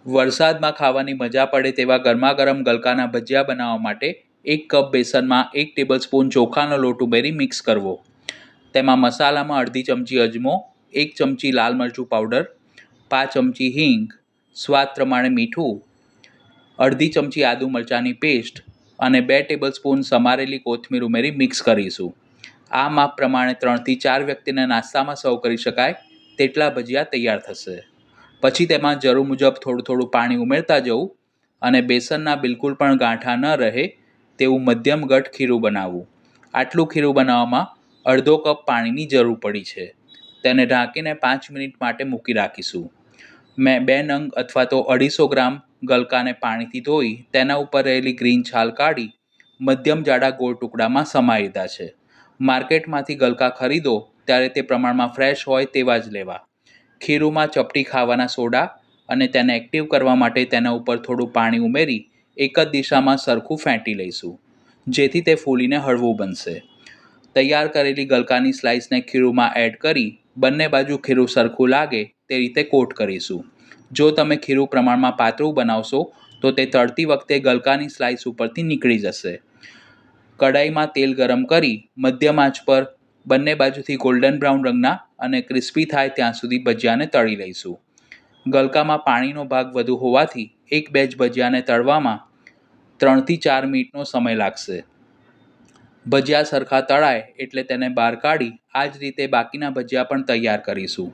વરસાદમાં ખાવાની મજા પડે તેવા ગરમાગરમ ગલકાના ભજીયા બનાવવા માટે 1 કપ બેસનમાં 1 ટેબલસ્પૂન ચોખાનો લોટ ઉમેરી મિક્સ કરવો. તેમાં મસાલામાં અડધી ચમચી અજમો, 1 ચમચી લાલ મરચું પાવડર, 5 ચમચી હિંગ, સ્વાદ પ્રમાણે મીઠું, અડધી ચમચી આદુ મરચાંની પેસ્ટ અને 2 ટેબલસ્પૂન સમારેલી કોથમીર ઉમેરી મિક્સ કરીશું. આ માપ પ્રમાણે 3 થી 4 વ્યક્તિને નાસ્તામાં સર્વ કરી શકાય તેટલા ભજીયા તૈયાર થશે. પછી તેમાં જરૂર મુજબ થોડું પાણી ઉમેરતા જવું અને બેસનના બિલકુલ પણ ગાંઠા ન રહે તેવું મધ્યમ ઘટ ખીરું બનાવવું. આટલું ખીરું બનાવવામાં અડધો કપ પાણીની જરૂર પડી છે. તેને ઢાંકીને 5 મિનિટ માટે મૂકી રાખીશું. મેં 2 નંગ અથવા તો 250 ગ્રામ ગલકાને પાણીથી ધોઈ તેના ઉપર રહેલી ગ્રીન છાલ કાઢી મધ્યમ જાડા ગોળ ટુકડામાં સમારી લીધા છે. માર્કેટમાંથી ગલકા ખરીદો ત્યારે તે પ્રમાણમાં ફ્રેશ હોય તેવા જ લેવા. ખીરુંમાં ચપટી ખાવાના સોડા અને તેને એક્ટિવ કરવા માટે તેના ઉપર થોડું પાણી ઉમેરી એક જ દિશામાં સરખું ફેંટી લઈશું, જેથી તે ફૂલીને હળવું બનશે. તૈયાર કરેલી ગલકાની સ્લાઇસને ખીરુંમાં એડ કરી બંને બાજુ ખીરું સરખું લાગે તે રીતે કોટ કરીશું. જો તમે ખીરું પ્રમાણમાં પાતળું બનાવશો તો તે તળતી વખતે ગલકાની સ્લાઇસ ઉપરથી નીકળી જશે. કડાઈમાં તેલ ગરમ કરી મધ્યમ આંચ પર બંને બાજુથી ગોલ્ડન બ્રાઉન રંગના અને ક્રિસ્પી થાય ત્યાં સુધી ભજીયાને તળી લઈશું. ગલકામાં પાણીનો ભાગ વધુ હોવાથી એક બેચ ભજીયાને તળવામાં 3 થી 4 મિનિટનો સમય લાગશે. ભજીયા સરખા તળાય એટલે તેને બહાર કાઢી આ જ રીતે બાકીના ભજીયા પણ તૈયાર કરીશું.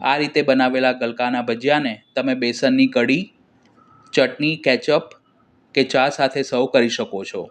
આ રીતે બનાવેલા ગલકાના ભજીયાને તમે બેસનની કઢી, ચટણી, કેચઅપ કે ચા સાથે સર્વ કરી શકો છો.